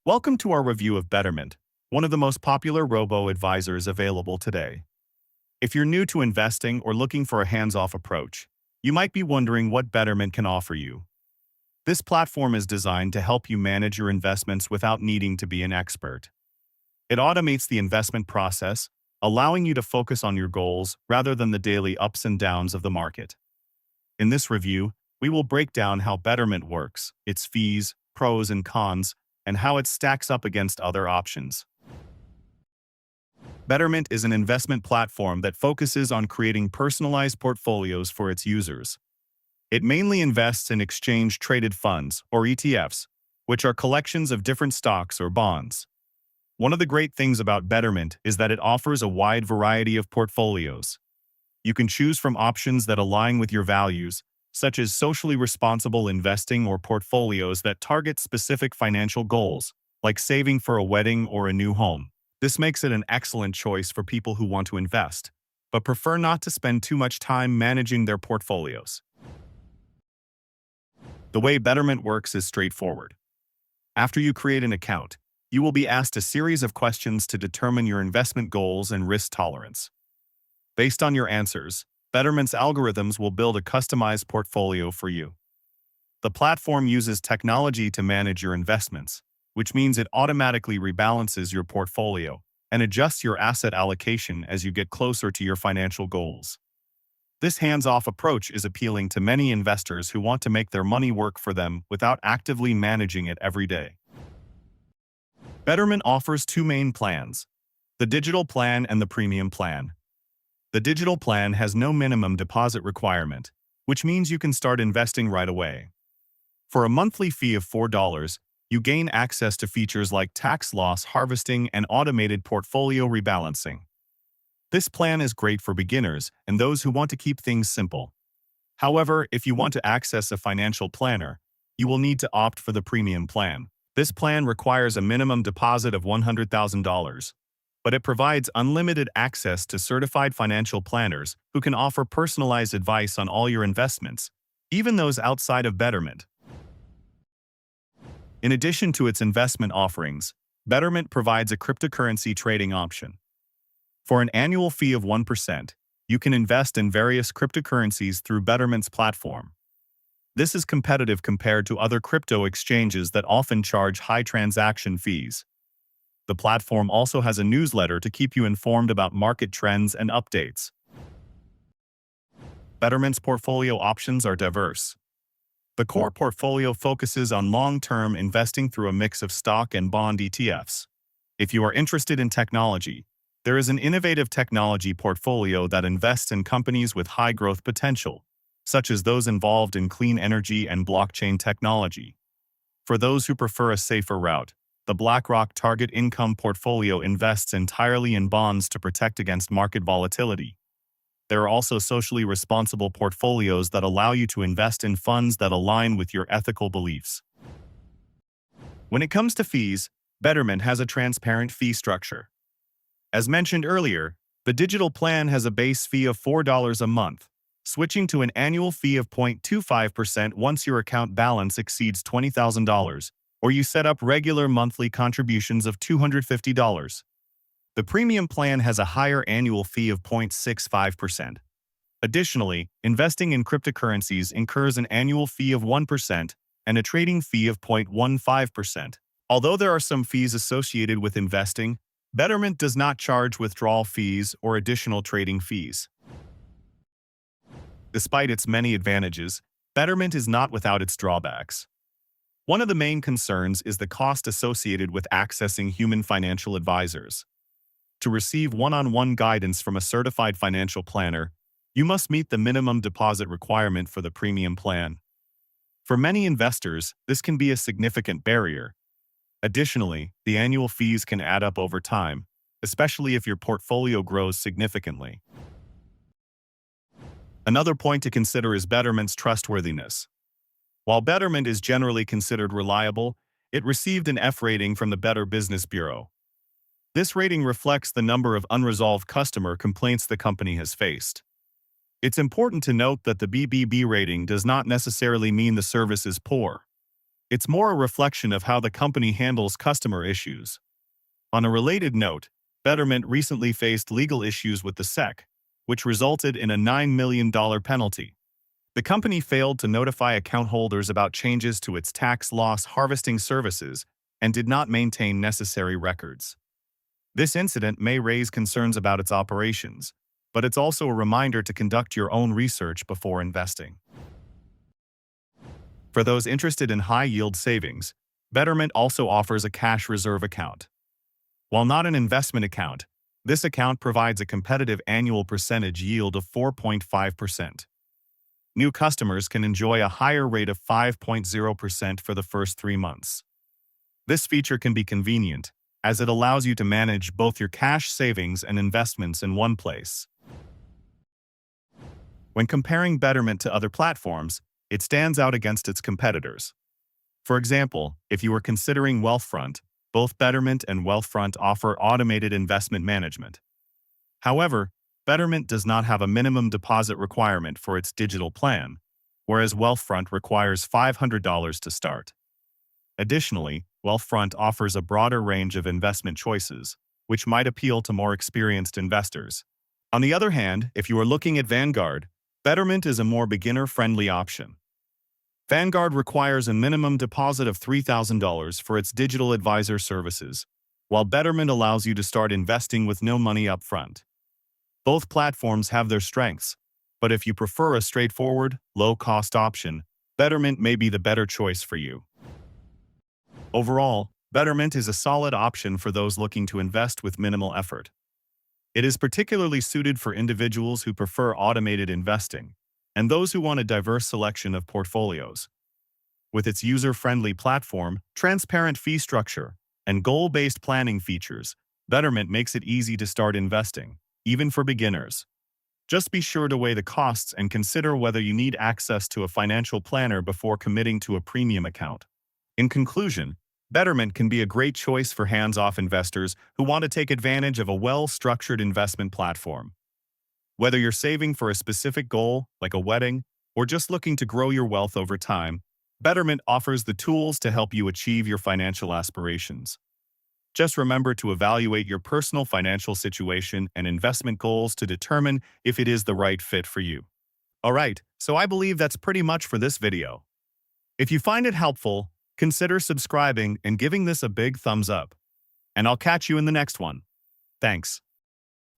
Welcome to our review of Betterment, one of the most popular robo-advisors available today. If you're new to investing or looking for a hands-off approach, you might be wondering what Betterment can offer you. This platform is designed to help you manage your investments without needing to be an expert. It automates the investment process, allowing you to focus on your goals rather than the daily ups and downs of the market. In this review, we will break down how Betterment works, its fees, pros and cons, and how it stacks up against other options. Betterment is an investment platform that focuses on creating personalized portfolios for its users. It mainly invests in exchange-traded funds, or ETFs, which are collections of different stocks or bonds. One of the great things about Betterment is that it offers a wide variety of portfolios. You can choose from options that align with your values, such as socially responsible investing or portfolios that target specific financial goals, like saving for a wedding or a new home. This makes it an excellent choice for people who want to invest, but prefer not to spend too much time managing their portfolios. The way Betterment works is straightforward. After you create an account, you will be asked a series of questions to determine your investment goals and risk tolerance. Based on your answers, Betterment's algorithms will build a customized portfolio for you. The platform uses technology to manage your investments, which means it automatically rebalances your portfolio and adjusts your asset allocation as you get closer to your financial goals. This hands-off approach is appealing to many investors who want to make their money work for them without actively managing it every day. Betterment offers two main plans: the digital plan and the premium plan. The digital plan has no minimum deposit requirement, which means you can start investing right away. For a monthly fee of $4, you gain access to features like tax loss harvesting and automated portfolio rebalancing. This plan is great for beginners and those who want to keep things simple. However, if you want to access a financial planner, you will need to opt for the premium plan. This plan requires a minimum deposit of $100,000. But it provides unlimited access to certified financial planners who can offer personalized advice on all your investments, even those outside of Betterment. In addition to its investment offerings, Betterment provides a cryptocurrency trading option. For an annual fee of 1%, you can invest in various cryptocurrencies through Betterment's platform. This is competitive compared to other crypto exchanges that often charge high transaction fees. The platform also has a newsletter to keep you informed about market trends and updates. Betterment's portfolio options are diverse. The core portfolio focuses on long-term investing through a mix of stock and bond ETFs. If you are interested in technology, there is an innovative technology portfolio that invests in companies with high growth potential, such as those involved in clean energy and blockchain technology. For those who prefer a safer route, the BlackRock Target Income portfolio invests entirely in bonds to protect against market volatility. There are also socially responsible portfolios that allow you to invest in funds that align with your ethical beliefs. When it comes to fees, Betterment has a transparent fee structure. As mentioned earlier, the digital plan has a base fee of $4 a month, switching to an annual fee of 0.25% once your account balance exceeds $20,000. Or you set up regular monthly contributions of $250. The premium plan has a higher annual fee of 0.65%. Additionally, investing in cryptocurrencies incurs an annual fee of 1% and a trading fee of 0.15%. Although there are some fees associated with investing, Betterment does not charge withdrawal fees or additional trading fees. Despite its many advantages, Betterment is not without its drawbacks. One of the main concerns is the cost associated with accessing human financial advisors. To receive one-on-one guidance from a certified financial planner, you must meet the minimum deposit requirement for the premium plan. For many investors, this can be a significant barrier. Additionally, the annual fees can add up over time, especially if your portfolio grows significantly. Another point to consider is Betterment's trustworthiness. While Betterment is generally considered reliable, it received an F rating from the Better Business Bureau. This rating reflects the number of unresolved customer complaints the company has faced. It's important to note that the BBB rating does not necessarily mean the service is poor. It's more a reflection of how the company handles customer issues. On a related note, Betterment recently faced legal issues with the SEC, which resulted in a $9 million penalty. The company failed to notify account holders about changes to its tax loss harvesting services and did not maintain necessary records. This incident may raise concerns about its operations, but it's also a reminder to conduct your own research before investing. For those interested in high-yield savings, Betterment also offers a cash reserve account. While not an investment account, this account provides a competitive annual percentage yield of 4.5%. New customers can enjoy a higher rate of 5.0% for the first 3 months. This feature can be convenient, as it allows you to manage both your cash savings and investments in one place. When comparing Betterment to other platforms, it stands out against its competitors. For example, if you are considering Wealthfront, both Betterment and Wealthfront offer automated investment management. However, Betterment does not have a minimum deposit requirement for its digital plan, whereas Wealthfront requires $500 to start. Additionally, Wealthfront offers a broader range of investment choices, which might appeal to more experienced investors. On the other hand, if you are looking at Vanguard, Betterment is a more beginner-friendly option. Vanguard requires a minimum deposit of $3,000 for its digital advisor services, while Betterment allows you to start investing with no money up front. Both platforms have their strengths, but if you prefer a straightforward, low-cost option, Betterment may be the better choice for you. Overall, Betterment is a solid option for those looking to invest with minimal effort. It is particularly suited for individuals who prefer automated investing and those who want a diverse selection of portfolios. With its user-friendly platform, transparent fee structure, and goal-based planning features, Betterment makes it easy to start investing, even for beginners. Just be sure to weigh the costs and consider whether you need access to a financial planner before committing to a premium account. In conclusion, Betterment can be a great choice for hands-off investors who want to take advantage of a well-structured investment platform. Whether you're saving for a specific goal, like a wedding, or just looking to grow your wealth over time, Betterment offers the tools to help you achieve your financial aspirations. Just remember to evaluate your personal financial situation and investment goals to determine if it is the right fit for you. Alright, so I believe that's pretty much for this video. If you find it helpful, consider subscribing and giving this a big thumbs up. And I'll catch you in the next one. Thanks.